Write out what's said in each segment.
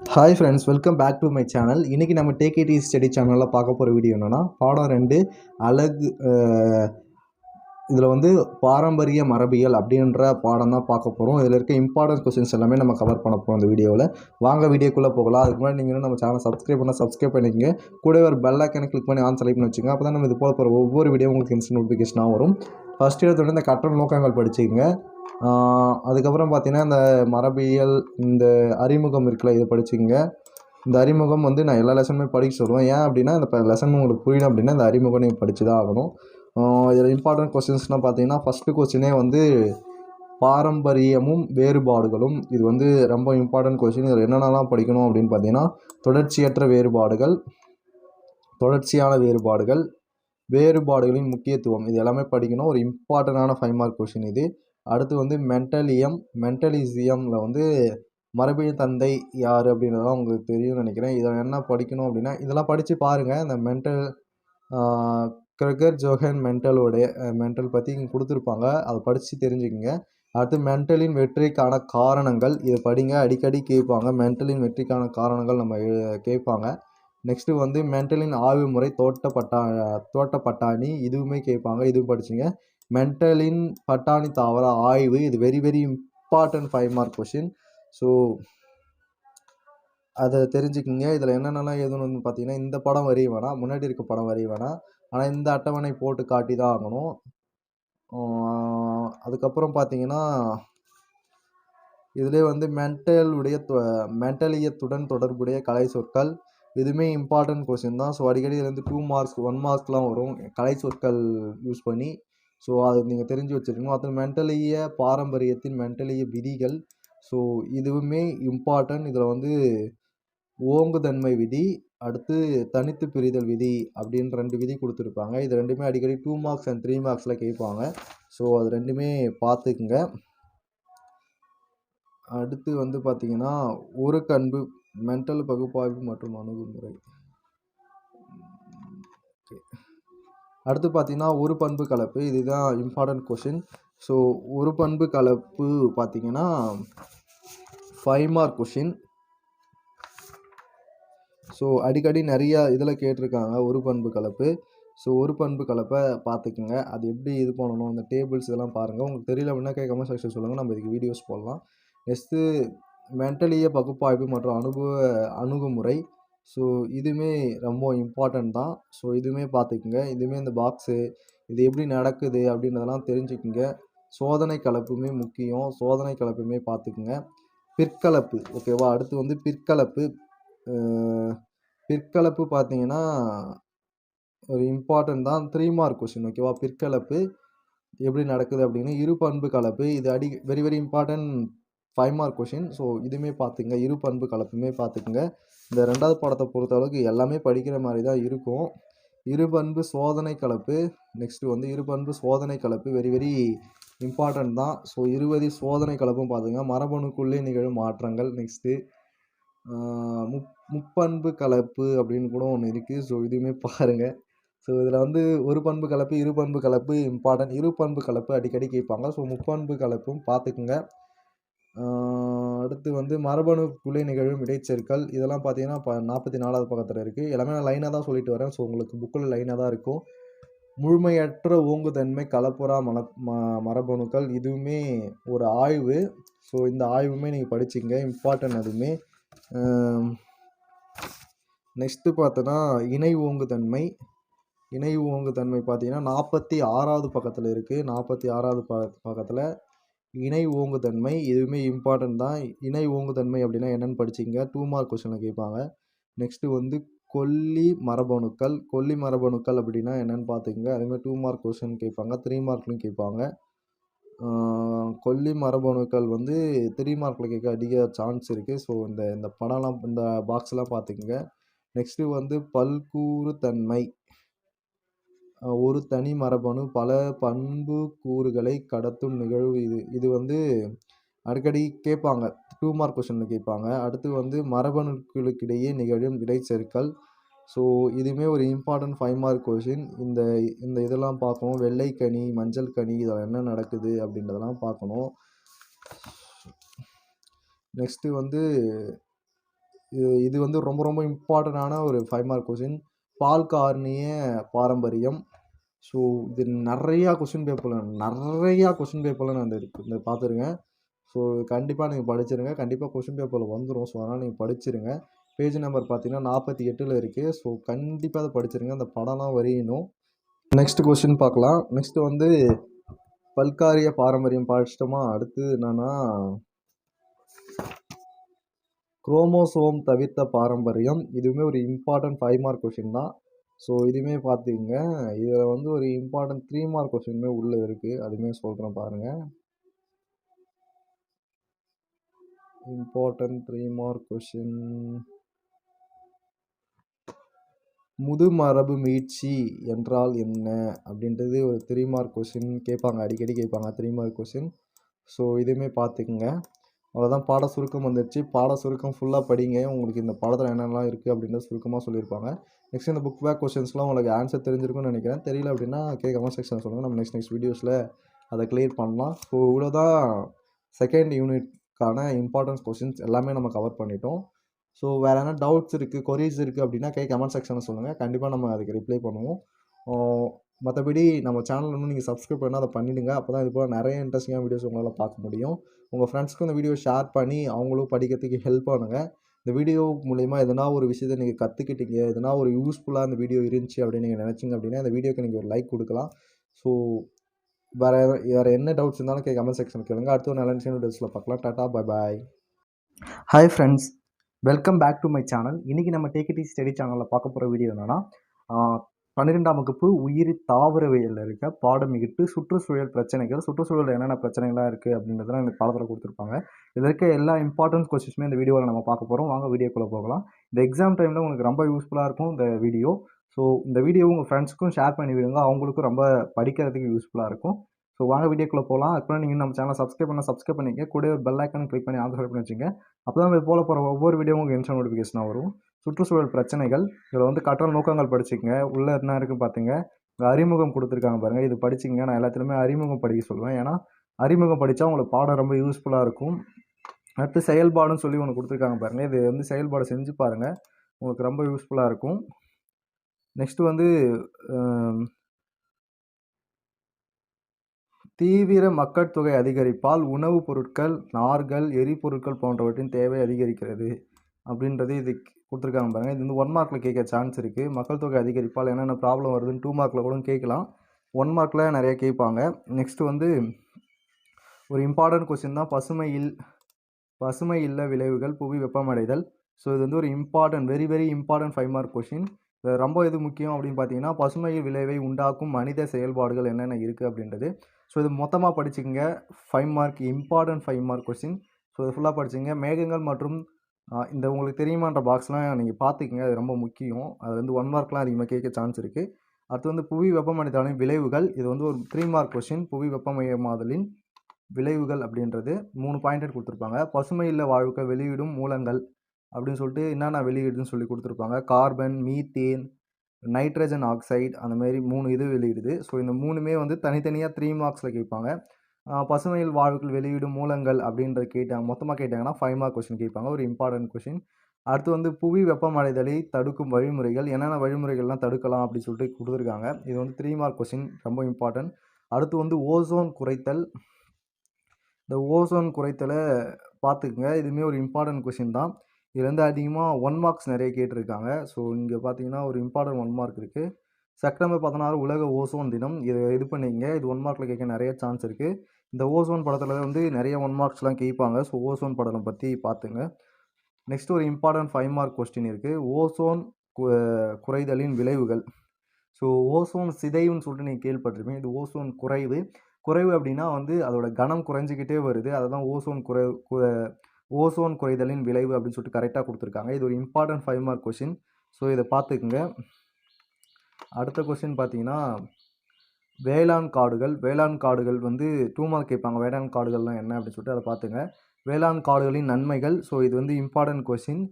Hi friends, welcome back to my channel. இன்றைக்கி நம்ம take it easy study சேனலில் பார்க்க போகிற வீடியோ என்னென்னா பாடம் 2 அழகு. இதில் வந்து பாரம்பரிய மரபியல் அப்படின்ற பாடம் தான் பார்க்க போகிறோம். இதில் இருக்க இம்பார்ட்டன்ட் கொஸ்டின்ஸ் எல்லாமே நம்ம கவர் பண்ண போகிறோம் இந்த வீடியோவில். வாங்க வீடியோக்குள்ளே போகலாம். அதுக்கு முன்னாடி நீங்கள் நம்ம சேனல் சப்ஸ்கிரைப் பண்ணிக்கங்க. கூட ஒரு பெல் ஐக்கனை கிளிக் பண்ணி ஆன் செலக்ட் பண்ணி வச்சுங்க. அப்போ தான் நம்ம இது போல போகிற ஒவ்வொரு வீடியோ உங்களுக்கு இன்ஸ்டன்ட் நோட்டிஃபிகேஷனாக வரும். ஃபஸ்ட் எடுத்தோடனே இந்த கற்றல் நோக்கங்கள் படிச்சுக்கங்க. அதுக்கப்புறம் பார்த்தீங்கன்னா இந்த மரபியல், இந்த அறிமுகம் இருக்குல்ல, இதை படிச்சுக்கங்க. இந்த அறிமுகம் வந்து நான் எல்லா லெசனுமே படிக்க சொல்லுவேன். ஏன் அப்படின்னா இந்த லெசன் உங்களுக்கு புரியணும் அப்படின்னா இந்த அறிமுகம் நீங்கள் படித்து தான் ஆகணும். இதில் இம்பார்ட்டன்ட் கொஸ்டின்ஸ்னால் பார்த்தீங்கன்னா ஃபஸ்ட்டு கொஸ்டினே வந்து பாரம்பரியமும் வேறுபாடுகளும். இது வந்து ரொம்ப இம்பார்ட்டன்ட் கொஸ்டின். இதில் என்னென்னலாம் படிக்கணும் அப்படின்னு பார்த்தீங்கன்னா தொடர்ச்சியற்ற வேறுபாடுகள், தொடர்ச்சியான வேறுபாடுகள், வேறுபாடுகளின் முக்கியத்துவம், இது எல்லாமே படிக்கணும். ஒரு இம்பார்ட்டண்டான 5 மார்க் கொஸ்டின் இது. அடுத்து வந்து மென்டலிசமில் வந்து மரபியல் தந்தை யார் அப்படின்றதெல்லாம் உங்களுக்கு தெரியும்னு நினைக்கிறேன். இதில் என்ன படிக்கணும் அப்படின்னா இதெல்லாம் படித்து பாருங்கள். இந்த கிரெகர் ஜோஹன் மென்டல் பற்றி இங்கே கொடுத்துருப்பாங்க, அதை படித்து தெரிஞ்சுக்கங்க. அடுத்து மென்டலின் வெற்றிக்கான காரணங்கள், இதை படிங்க. அடிக்கடி கேட்பாங்க, மென்டலின் வெற்றிக்கான காரணங்கள் நம்ம கேட்பாங்க. நெக்ஸ்ட்டு வந்து மென்டலின் ஆய்வு முறை தோட்ட பட்டாணி, இதுவுமே கேட்பாங்க, இதுவும் படிச்சுங்க. மென்டலின் பட்டாணி தாவர ஆய்வு, இது very very important 5 mark question. So அதை தெரிஞ்சுக்கிங்க. இதில் என்னென்னலாம் எதுன்னு பார்த்தீங்கன்னா இந்த படம் வரைய வேணாம், முன்னாடி இருக்க படம் வரைய வேணாம், ஆனால் இந்த அட்டவணை போட்டு காட்டி தான் ஆகணும். அதுக்கப்புறம் பார்த்தீங்கன்னா இதிலே வந்து மென்டலியத்துடன் தொடர்புடைய கலை சொற்கள், இதுவுமே இம்பார்ட்டன்ட் கொஸ்டின் தான். ஸோ அடிக்கடி இதுலேருந்து 2 மார்க்ஸ் 1 மார்க்ஸ்லாம் வரும் கலை சொற்கள் யூஸ் பண்ணி. ஸோ அது நீங்கள் தெரிஞ்சு வச்சுருக்கணும். அது மென்டலிய பாரம்பரியத்தின் மென்டலிய விதிகள், ஸோ இதுவுமே இம்பார்ட்டன்ட். இதில் வந்து ஓங்குதன்மை விதி, அடுத்து தனித்து பிரிதல் விதி அப்படின்னு 2 விதி கொடுத்துருப்பாங்க. இது ரெண்டுமே அடிக்கடி 2 மார்க்ஸ் அண்ட் 3 மார்க்ஸில் கேட்பாங்க. ஸோ அது ரெண்டுமே பார்த்துக்குங்க. அடுத்து வந்து பார்த்தீங்கன்னா ஒரு கண்பு, மென்டல் பகுப்பாய்வு மற்றும் அணுகுமுறை. அடுத்து பார்த்தீங்கன்னா ஒரு பண்பு கலப்பு, இதுதான் இம்பார்ட்டன்ட் கொஷின். ஸோ ஒரு பண்பு கலப்பு பார்த்தீங்கன்னா 5 மார்க் கொஷின். ஸோ அடிக்கடி நிறையா இதில் கேட்டிருக்காங்க ஒரு பண்பு கலப்பு. ஸோ ஒரு பண்பு கலப்பை பார்த்துக்குங்க. அது எப்படி இது பண்ணணும், இந்த டேபிள்ஸ் இதெல்லாம் பாருங்கள். உங்களுக்கு தெரியல அப்படின்னா கமெண்ட் செக்ஷன் சொல்லுங்கள், நம்ம இதுக்கு வீடியோஸ் போடலாம். நெக்ஸ்ட்டு மென்டலிய பகுப்பாய்வு மற்றும் அணுகுமுறை. ஸோ இதுவுமே ரொம்ப இம்பார்ட்டன்ட் தான். ஸோ இதுவுமே பார்த்துக்குங்க. இதுவுமே இந்த பாக்ஸு இது எப்படி நடக்குது அப்படின்றதெல்லாம் தெரிஞ்சுக்குங்க. சோதனை கலப்புமே முக்கியம், சோதனை கலப்புமே பார்த்துக்குங்க. பிற்கலப்பு, ஓகேவா. அடுத்து வந்து பிற்கலப்பு பார்த்தீங்கன்னா ஒரு இம்பார்ட்டன்ட் தான், 3 மார்க் கொஸ்டின், ஓகேவா. பிற்கலப்பு எப்படி நடக்குது அப்படின்னு. இரு பண்பு கலப்பு, இது very very important 5 mark question. So இதுவுமே பார்த்துங்க. இரு பண்பு கலப்புமே பார்த்துக்குங்க. இந்த 2வது பாடத்தை பொறுத்த அளவுக்கு எல்லாமே படிக்கிற மாதிரி தான் இருக்கும். இருபண்பு சோதனை கலப்பு, நெக்ஸ்ட்டு வந்து இருபண்பு சோதனை கலப்பு வெரி வெரி இம்பார்ட்டன்ட் தான். ஸோ 20 சோதனை கலப்பும் பார்த்துங்க. மரபணுக்குள்ளே நிகழும் மாற்றங்கள், நெக்ஸ்ட்டு முப்பண்பு கலப்பு அப்படின்னு கூட ஒன்று இருக்குது. ஸோ இதுவுமே பாருங்கள். ஸோ இதில் வந்து ஒரு பண்பு கலப்பு, இரு பண்பு கலப்பு இம்பார்ட்டன்ட். இரு பண்பு கலப்பு அடிக்கடி கேட்பாங்க. ஸோ முப்பண்பு கலப்பும் பார்த்துக்குங்க. அடுத்து வந்து மரபணுக்குள்ளே நிகழும் இடைச்செருக்கள், இதெல்லாம் பார்த்தீங்கன்னா இப்போ 44வது பக்கத்தில் இருக்குது. எல்லாமே நான் லைனாக தான் சொல்லிட்டு வரேன். ஸோ உங்களுக்கு புக்கில் லைனாக தான் இருக்கும். முழுமையற்ற ஓங்குதன்மை கலப்புறா மரபணுக்கள், இதுவுமே ஒரு ஆய்வு. ஸோ இந்த ஆய்வுமே நீங்கள் படிச்சுங்க, இம்பார்ட்டன்ட் அதுவுமே. நெக்ஸ்ட்டு பார்த்தோன்னா இணை ஓங்குதன்மை. இணை ஓங்குதன்மை பார்த்தீங்கன்னா 46வது பக்கத்தில் இருக்குது. 46வது பக்கத்தில் இணை ஓங்குதன்மை, இதுவுமே இம்பார்ட்டன்ட் தான். இணை ஓங்குதன்மை அப்படின்னா என்னென்னு படிச்சிங்க, 2 மார்க் கொஸ்டினில் கேட்பாங்க. நெக்ஸ்ட்டு வந்து கொல்லி மரபணுக்கள் அப்படின்னா என்னென்னு பார்த்துக்குங்க. அதுமாதிரி 2 மார்க் கொஸ்டின் கேட்பாங்க, 3 மார்க்லையும் கேட்பாங்க. கொல்லி மரபணுக்கள் வந்து 3 மார்க்கில் கேட்க அதிக சான்ஸ் இருக்குது. ஸோ இந்த படம்லாம், இந்த பாக்ஸ்லாம் பார்த்துக்குங்க. நெக்ஸ்ட்டு வந்து பல்கூறுத்தன்மை, ஒரு தனி மரபணு பல பண்பு கூறுகளை கடத்தும் நிகழ்வு. இது வந்து அடிக்கடி கேட்பாங்க, 2 மார்க் கொஸ்டினில் கேட்பாங்க. அடுத்து வந்து மரபணுக்களுக்கிடையே நிகழும் இடைச்செருக்கள். ஸோ இதுவுமே ஒரு இம்பார்ட்டன்ட் 5 மார்க் கொஸ்டின். இந்த இதெல்லாம் பார்க்கணும். வெள்ளைக்கனி, மஞ்சள் கனி, இதில் என்ன நடக்குது அப்படின்றதெல்லாம் பார்க்கணும். நெக்ஸ்ட்டு வந்து இது வந்து ரொம்ப ரொம்ப இம்பார்ட்டண்டான ஒரு 5 மார்க் கொஸ்டின். பால் கார்னிய பாரம்பரியம். ஸோ இது நிறையா கொஸ்டின் பேப்பரில் நான் இந்த பார்த்துருங்க. ஸோ கண்டிப்பாக நீங்கள் படிச்சிருங்க. கண்டிப்பாக கொஸ்டின் பேப்பரில் வந்துடும். ஸோ அதனால் நீங்கள் படிச்சிருங்க. பேஜ் நம்பர் பார்த்தீங்கன்னா 48 இருக்குது. ஸோ கண்டிப்பாக அதை படிச்சிருங்க. அந்த படம்லாம் வரையணும். நெக்ஸ்ட் கொஸ்டின் பார்க்கலாம். நெக்ஸ்ட் வந்து பல்காரிய பாரம்பரியம் படிச்சிட்டோமா. அடுத்து என்னன்னா குரோமோசோம் தவிர்த்த பாரம்பரியம். இதுவுமே ஒரு இம்பார்ட்டன்ட் 5 மார்க் கொஸ்டின் தான். ஸோ இதுவுமே பார்த்துக்கங்க. இதில் வந்து ஒரு இம்பார்ட்டன்ட் 3 மார்க் கொஸ்டினுமே உள்ளே இருக்குது. அதுவுமே சொல்கிறேன் பாருங்கள். Important 3 mark question. முதுமரபு மீட்சி என்றால் என்ன அப்படின்றது ஒரு 3 மார்க் கொஸ்டின் கேட்பாங்க. அடிக்கடி கேட்பாங்க 3 மார்க் கொஸ்டின். ஸோ இதுவுமே பார்த்துக்குங்க. அவ்வளோதான். பாட சுருக்கம் வந்துடுச்சு. பாட சுருக்கம் ஃபுல்லாக படிங்க. உங்களுக்கு இந்த பாடத்தில் என்னென்னலாம் இருக்குது அப்படின்றத சுருக்கமாக சொல்லியிருப்பாங்க. நெக்ஸ்ட் இந்த புக் பேக் கொஸ்டின்ஸ்லாம் உங்களுக்கு ஆன்சர் தெரிஞ்சிருக்கும்னு நினைக்கிறேன். தெரியல அப்படின்னா கமெண்ட் செக்ஷனில் சொல்லுங்கள். நம்ம நெக்ஸ்ட் வீடியோஸில் அதை கிளியர் பண்ணலாம். ஸோ இவ்வளோதான் செகண்ட் யூனிட்கான இம்பார்ட்டன்ஸ் கொஸ்டின்ஸ் எல்லாமே நம்ம கவர் பண்ணிட்டோம். ஸோ வேறு என்ன டவுட்ஸ் இருக்குது, கொரீஸ் இருக்குது அப்படின்னா கமெண்ட் செக்ஷனில் சொல்லுங்கள். கண்டிப்பாக நம்ம அதுக்கு ரிப்ளை பண்ணுவோம். மற்றபடி நம்ம சேனல் இன்னும் நீங்கள் சப்ஸ்கிரைப் பண்ணால் அதை பண்ணிவிடுங்க. அப்போ தான் இது போல் நிறைய இன்ட்ரெஸ்டிங்கான வீடியோஸ் உங்களால் பார்க்க முடியும். உங்கள் ஃப்ரெண்ட்ஸ்க்கும் இந்த வீடியோ ஷேர் பண்ணி அவங்களும் படிக்கிறதுக்கு ஹெல்ப் பண்ணுங்கள். இந்த வீடியோ மூலிமா எதனா ஒரு விஷயத்தை நீங்கள் கற்றுக்கிட்டீங்க, எதனா ஒரு யூஸ்ஃபுல்லாக இந்த வீடியோ இருந்துச்சு அப்படின்னு நீங்கள் நினச்சிங்க அப்படின்னா இந்த வீடியோக்கு நீங்கள் ஒரு லைக் கொடுக்கலாம். ஸோ வேறு என்ன டவுட்ஸ் இருந்தாலும் கமெண்ட் செக்ஷன் கேளுங்க. அடுத்து ஒரு நல்ல வீடியோஸில் பார்க்கலாம். டாடா, bye bye. Hi friends, welcome back to my channel. இன்றைக்கி நம்ம டேக் ஸ்டடி சேனலில் பார்க்க போகிற வீடியோ என்னென்னா 12ஆம் வகுப்பு உயிரி தாவரவியலில் இருக்க பாடம் 8 சுற்றுச்சூழல் பிரச்சனைகள். சுற்றுச்சூழலில் என்னென்ன பிரச்சனைகள்லாம் இருக்குது அப்படின்றதெல்லாம் இந்த பாடத்தில் கொடுத்துருப்பாங்க. இதில் இருக்க எல்லா இம்பார்ட்டன்ஸ் கொஸ்டின்ஸுமே இந்த வீடியோவில் நம்ம பார்க்க போகிறோம். வாங்க வீடியோக்குள்ளே போகலாம். இந்த எக்ஸாம் டைமில் உங்களுக்கு ரொம்ப யூஸ்ஃபுல்லாக இருக்கும் இந்த வீடியோ. ஸோ இந்த வீடியோ உங்கள் ஃப்ரெண்ட்ஸ்க்கும் ஷேர் பண்ணி விடுங்க. அவங்களுக்கும் ரொம்ப படிக்கிறதுக்கு யூஸ்ஃபுல்லாக இருக்கும். ஸோ வாங்க வீடியோக்குள்ளே போகலாம். அதுக்கு நீங்கள் நம்ம சேனலை சப்ஸ்கிரைப் பண்ணிக்க, கூட ஒரு பெல் ஐக்கான் கிளிக் பண்ணி ஆன் பண்ணி வச்சுங்க. அப்போ தான் இது போல போகிற ஒவ்வொரு வீடியோவும் உங்களுக்கு இன்ஸ்டன்ட் நோட்டிஃபிகேஷனாக வரும். சுற்றுச்சூழல் பிரச்சனைகள், இதில் வந்து கற்றல் நோக்கங்கள் படிச்சுக்கங்க. உள்ளே என்ன இருக்குன்னு பார்த்துங்க. அறிமுகம் கொடுத்துருக்காங்க பாருங்கள், இது படிச்சுங்க. நான் எல்லாத்துலேயுமே அறிமுகம் படிக்க சொல்லுவேன். ஏன்னா அறிமுகம் படித்தா உங்களுக்கு பாடம் ரொம்ப யூஸ்ஃபுல்லாக இருக்கும். அடுத்து செயல்பாடுன்னு சொல்லி ஒன்று கொடுத்துருக்காங்க பாருங்கள். இது வந்து செயல்பாடு செஞ்சு பாருங்கள், உங்களுக்கு ரொம்ப யூஸ்ஃபுல்லாக இருக்கும். நெக்ஸ்ட்டு வந்து தீவிர மக்கள் தொகை அதிகரிப்பால் உணவுப் பொருட்கள், நார்கள், எரிபொருட்கள் போன்றவற்றின் தேவை அதிகரிக்கிறது அப்படின்றது இது கொடுத்துருக்காங்க பாருங்கள். இது வந்து 1 மார்க்கில் கேட்க சான்ஸ் இருக்குது. மக்கள் தொகை அதிகரிப்பால் என்னென்ன ப்ராப்ளம் வருதுன்னு 2 மார்க்கில் கூட கேட்கலாம். 1 மார்க்கில் நிறைய கேட்பாங்க. நெக்ஸ்ட்டு வந்து ஒரு இம்பார்ட்டன்ட் கொஸ்டின் தான் பசுமை இல்ல விளைவுகள், புவி வெப்பமடைதல். ஸோ இது வந்து ஒரு வெரி இம்பார்ட்டன்ட் 5 மார்க் கொஸ்டின். இது ரொம்ப எது முக்கியம் அப்படின்னு பார்த்தீங்கன்னா பசுமை விளைவை உண்டாக்கும் மனித செயல்பாடுகள் என்னென்ன இருக்குது அப்படின்றது. ஸோ இது மொத்தமாக படிச்சுக்கங்க. 5 mark important 5 mark question. So இது ஃபுல்லாக படிச்சுங்க. மேகங்கள் மற்றும் இந்த உங்களுக்கு தெரியுமான்ற பாக்ஸ்லாம் நீங்கள் பார்த்துக்கங்க. அது ரொம்ப முக்கியம். அது வந்து 1 மார்க்லாம் அதிகமாக கேட்க சான்ஸ் இருக்குது. அடுத்து வந்து புவி வெப்பமடைதலின் விளைவுகள். இது வந்து ஒரு 3 மார்க் கொஸ்டின். புவி வெப்பமயமாதலின் விளைவுகள் அப்படின்றது 3 பாயிண்ட் கொடுத்துருப்பாங்க. பசுமை இல்ல வாழ்வுக்கு வெளியிடும் மூலங்கள் அப்படின்னு சொல்லிட்டு என்னென்ன வெளியிடுதுன்னு சொல்லி கொடுத்துருப்பாங்க. கார்பன், மீத்தேன், நைட்ரஜன் ஆக்சைடு, அந்த மாதிரி 3 இது வெளியிடுது. ஸோ இந்த 3மே வந்து தனித்தனியாக 3 மார்க்ஸில் கேட்பாங்க. பசுமையில் வாழ்வுகள் வெளியிடும் மூலங்கள் அப்படின்ற மொத்தமாக கேட்டாங்கன்னா 5 மார்க் கொஸ்டின் கேட்பாங்க. ஒரு இம்பார்ட்டன்ட் கொஸ்டின். அடுத்து வந்து புவி வெப்பமடைதலை தடுக்கும் வழிமுறைகள், என்னென்ன வழிமுறைகள்லாம் தடுக்கலாம் அப்படின்னு சொல்லிட்டு கொடுத்துருக்காங்க. இது வந்து 3 மார்க் கொஸ்டின், ரொம்ப இம்பார்ட்டன்ட். அடுத்து வந்து ஓசோன் குறைத்தல். இந்த ஓசோன் குறைத்தலை பார்த்துக்குங்க. இதுவுமே ஒரு இம்பார்ட்டன்ட் கொஸ்டின் தான். இது வந்து அதிகமாக 1 மார்க்ஸ் நிறைய கேட்டிருக்காங்க. ஸோ இங்கே பார்த்தீங்கன்னா ஒரு இம்பார்ட்டன்ட் 1 மார்க் இருக்குது. செப்டம்பர் 16 உலக ஓசோன் தினம். இது பண்ணிங்க. இது 1 மார்க்கில் கேட்க நிறைய சான்ஸ் இருக்குது. இந்த ஓசோன் படத்தில் வந்து நிறைய 1 மார்க்ஸ்லாம் கேட்பாங்க. ஸோ ஓசோன் படம் பற்றி பார்த்துங்க. நெக்ஸ்ட் ஒரு இம்பார்ட்டன்ட் 5 மார்க் கொஸ்டின் இருக்குது. ஓசோன் குறைதலின் விளைவுகள். ஸோ ஓசோன் சிதைவுன்னு சொல்லிட்டு நீங்கள் கேள்விப்பட்டிருப்பீங்க. இது ஓசோன் குறைவு அப்படின்னா வந்து அதோட கனம் குறைஞ்சிக்கிட்டே வருது. அதை தான் ஓசோன் குறைதலின் விளைவு அப்படின்னு சொல்லிட்டு கரெக்டாக கொடுத்துருக்காங்க. இது ஒரு இம்பார்ட்டன்ட் 5 மார்க் கொஸ்டின். ஸோ இதை பார்த்துக்குங்க. அடுத்த கொஸ்டின் பார்த்தீங்கன்னா வேளாண் காடுகள் வந்து 2 மார்க் கேட்பாங்க. வேளாண் காடுகள்லாம் என்ன அப்படின்னு சொல்லிட்டு அதை பார்த்துங்க. வேளாண் காடுகளின் நன்மைகள். ஸோ இது வந்து இம்பார்ட்டன்ட் கொஸ்டின்.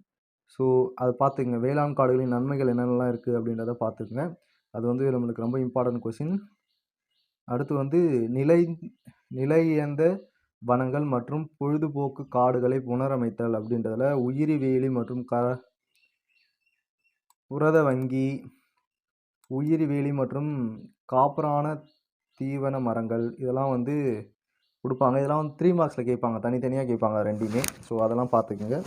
ஸோ அதை பார்த்துக்குங்க. வேளாண் காடுகளின் நன்மைகள் என்னென்னலாம் இருக்குது அப்படின்றத பார்த்துக்குங்க. அது வந்து நம்மளுக்கு ரொம்ப இம்பார்ட்டன்ட் கொஸ்டின். அடுத்து வந்து நிலையந்த வனங்கள் மற்றும் பொழுதுபோக்கு காடுகளை புனரமைத்தல் அப்படின்றதுல உயிரி வேலி மற்றும் புரத வங்கி, உயிரி வேலி மற்றும் காப்பரான தீவன மரங்கள் இதெல்லாம் வந்து கொடுப்பாங்க. இதெல்லாம் வந்து 3 மார்க்ஸில் கேட்பாங்க, தனித்தனியாக கேட்பாங்க ரெண்டையுமே. ஸோ அதெல்லாம் பார்த்துக்குங்க.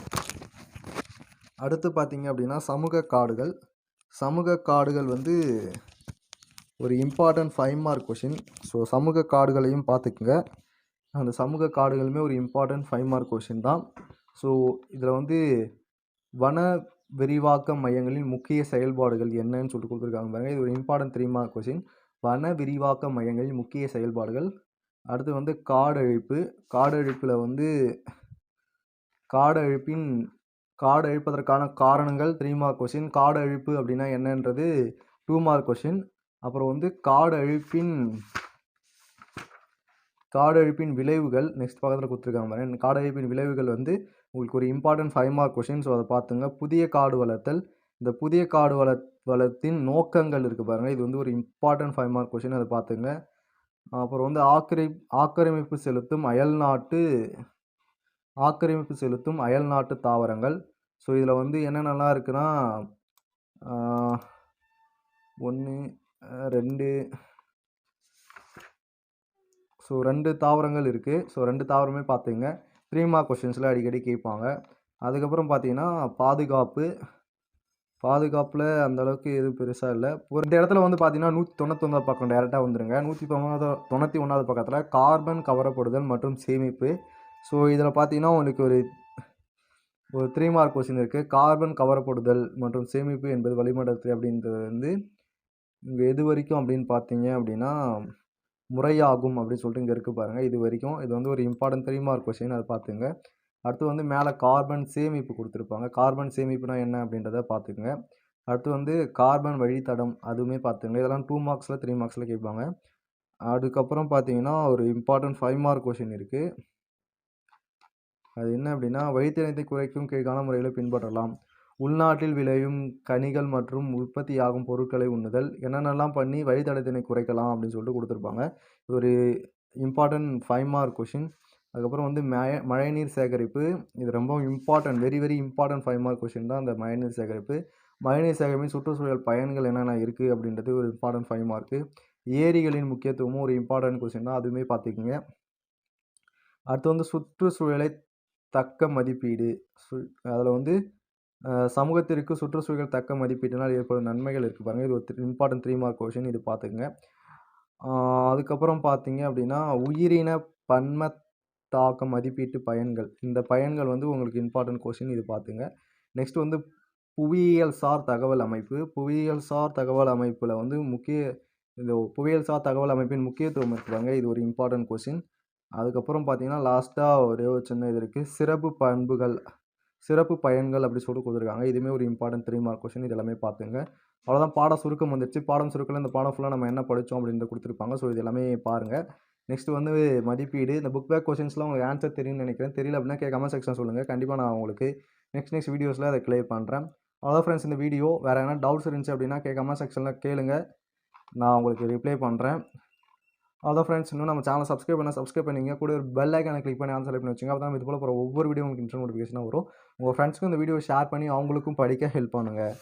அடுத்து பார்த்தீங்க அப்படின்னா சமூக காடுகள். சமூக காடுகள் வந்து ஒரு இம்பார்ட்டன்ட் 5 மார்க் கொஷின். ஸோ சமூக காடுகளையும் பார்த்துக்குங்க. அந்த சமூக காடுகளுமே ஒரு இம்பார்ட்டன்ட் 5 மார்க் கொஷின் தான். ஸோ இதில் வந்து வன விரிவாக்க மையங்களின் முக்கிய செயல்பாடுகள் என்னன்னு சொல்லிட்டு கொடுத்துருக்காங்க பாருங்கள். இது ஒரு இம்பார்ட்டன்ட் 3 மார்க் கொஷின். வன விரிவாக்க மையங்களின் முக்கிய செயல்பாடுகள். அடுத்து வந்து காடழிப்பு. காடழிப்பில் வந்து காடு அழிப்பதற்கான காரணங்கள் 3 மார்க் கொஷின். காடு அழிப்பு அப்படின்னா என்னன்றது 2 மார்க் கொஷின். அப்புறம் வந்து காடு அழிப்பின் விளைவுகள் நெக்ஸ்ட் பக்கத்தில் கொடுத்துருக்காங்க பாருங்க. காடு அழிப்பின் விளைவுகள் வந்து உங்களுக்கு ஒரு இம்பார்ட்டன்ட் 5 மார்க் கொஷின். ஸோ அதை பார்த்துங்க. புதிய காடு வளர்த்தல். இந்த புதிய காடு வளத்தின் நோக்கங்கள் இருக்குது பாருங்கள். இது வந்து ஒரு இம்பார்ட்டன்ட் 5 மார்க் கொஷின். அதை பார்த்துங்க. அப்புறம் வந்து ஆக்கிரமிப்பு செலுத்தும் அயல்நாட்டு தாவரங்கள். ஸோ இதில் வந்து என்னென்னலாம் இருக்குன்னா 1 2 ஸோ 2 தாவரங்கள் இருக்குது. ஸோ 2 தாவரமே பார்த்துங்க. 3 மார்க் கொஷின்ஸில் அடிக்கடி கேட்பாங்க. அதுக்கப்புறம் பார்த்தீங்கன்னா பாதுகாப்பில் அந்தளவுக்கு எதுவும் பெருசாக இல்லை. ஒரு இந்த இடத்துல வந்து பார்த்தீங்கன்னா 199 பக்கம் டேரெக்டாக வந்துடுங்க. 191 பக்கத்தில் கார்பன் கவரப்படுதல் மற்றும் சேமிப்பு. ஸோ இதில் பார்த்தீங்கன்னா உங்களுக்கு ஒரு 3 மார்க் கொஸ்டின் இருக்குது. கார்பன் கவரப்படுதல் மற்றும் சேமிப்பு என்பது வளிமண்டலத்தில் அப்படின்றது வந்து இங்கே எது வரைக்கும் அப்படின்னு பார்த்தீங்க அப்படின்னா முறையாகும் அப்படின்னு சொல்லிட்டு இங்கே இருக்குது பாருங்கள். இது வரைக்கும் இது வந்து ஒரு இம்பார்ட்டன்ட் 3 மார்க் கொஸ்டின். அதை பார்த்துங்க. அடுத்து வந்து மேலே கார்பன் சேமிப்பு கொடுத்துருப்பாங்க. கார்பன் சேமிப்புனா என்ன அப்படின்றத பார்த்துக்குங்க. அடுத்து வந்து கார்பன் வழித்தடம் அதுவுமே பார்த்துங்க. இதெல்லாம் 2 மார்க்ஸில் 3 மார்க்ஸில் கேட்பாங்க. அதுக்கப்புறம் பார்த்தீங்கன்னா ஒரு இம்பார்ட்டன்ட் 5 மார்க் கொஸ்டின் இருக்குது. அது என்ன அப்படின்னா வழித்தடத்தை குறைக்கும் கீழ்கான முறைகளை பின்பற்றலாம். உள்நாட்டில் விளையும் கனிகள் மற்றும் உற்பத்தியாகும் பொருட்களை உண்ணுதல். என்னென்னலாம் பண்ணி வழித்தடத்தினை குறைக்கலாம் அப்படின்னு சொல்லிட்டு கொடுத்துருப்பாங்க. ஒரு இம்பார்ட்டன்ட் 5 மார்க் கொஷின். அதுக்கப்புறம் வந்து மழைநீர் சேகரிப்பு. இது ரொம்ப important, very very important 5 mark question தான் இந்த மழைநீர் சேகரிப்பு. மழைநீர் சேகரிப்பின் சுற்றுச்சூழல் பயன்கள் என்னென்ன இருக்குது அப்படின்றது ஒரு இம்பார்ட்டன்ட் 5 மார்க்கு. ஏரிகளின் முக்கியத்துவமும் ஒரு இம்பார்ட்டன்ட் கொஷின் தான், அதுவுமே பார்த்துக்குங்க. அடுத்து வந்து சுற்றுச்சூழலை தக்க மதிப்பீடு. அதில் வந்து சமூகத்திற்கு சுற்றுச்சூழல் தக்க மதிப்பீட்டினால் ஏற்படும் நன்மைகள் இருக்குது பாருங்கள். இது ஒரு இம்பார்ட்டன்ட் 3 மார்க் கொஷின். இது பார்த்துக்குங்க. அதுக்கப்புறம் பார்த்தீங்க அப்படின்னா உயிரின பன்ம தாக்க மதிப்பீட்டு பயன்கள். இந்த பயன்கள் வந்து உங்களுக்கு இம்பார்ட்டன்ட் கொஷின். இது பார்த்துங்க. நெக்ஸ்ட் வந்து புவியியல் சார் தகவல் அமைப்பு. புவியியல் சார் தகவல் அமைப்பில் வந்து இந்த புவியியல் சார் தகவல் அமைப்பின் முக்கியத்துவம் இருக்குதாங்க. இது ஒரு இம்பார்ட்டன்ட் கொஷின். அதுக்கப்புறம் பார்த்தீங்கன்னா லாஸ்ட்டாக ஒரே ஒரு சின்ன இது இருக்குது. சிறப்பு பயன்கள் அப்படி சொல்லிட்டு கொடுத்துருக்காங்க. இதுவுமே ஒரு இம்பார்ட்டன்ட் 3 மார்க் கொஷின். இது எல்லாமே பார்த்துங்க. அவ்வளோதான், பாட சுருக்கம் வந்துடுச்சு. பாடம் சுருக்கில் இந்த பாடம் ஃபுல்லாக நம்ம என்ன படித்தோம் அப்படின்றத கொடுத்துருப்பாங்க. ஸோ இது எல்லாமே பாருங்கள். நெக்ஸ்ட் வந்து மதிப்பீடு. இந்த புக் பேக் கொஷின்ஸ்லாம் உங்களுக்கு ஆன்சர் தெரியும்னு நினைக்கிறேன். தெரியல அப்படின்னா கமெண்ட் செக்ஷன் சொல்லுங்கள். கண்டிப்பாக நான் உங்களுக்கு நெக்ஸ்ட் வீடியோஸில் அதை கிளியர் பண்ணுறேன். அவ்வளோதான் ஃப்ரெண்ட்ஸ் இந்த வீடியோ. வேறு எதனா டவுட்ஸ் இருந்துச்சு அப்படின்னா கமெண்ட் செக்ஷனில் கேளுங்க, நான் உங்களுக்கு ரிப்ளை பண்ணுறேன். அவ்வளோதான் ஃப்ரெண்ட்ஸ். இன்னும் நம்ம சேனல் சப்ஸ்கிரைப் பண்ணிங்க. கூட ஒரு பெல் ஐக்கானை கிளிக் பண்ணி ஆன் செலக்ட் பண்ணி வச்சுங்க. அப்போ தான் இது போல் போகிற ஒவ்வொரு வீடியோ உங்களுக்கு இன்ஸ்டன்ட் நோட்டிஃபிகேஷனாக வரும். உங்கள் ஃப்ரெண்ட்ஸ்க்கும் இந்த வீடியோ ஷேர் பண்ணி அவங்களுக்கும் படிக்க ஹெல்ப் பண்ணுங்கள்.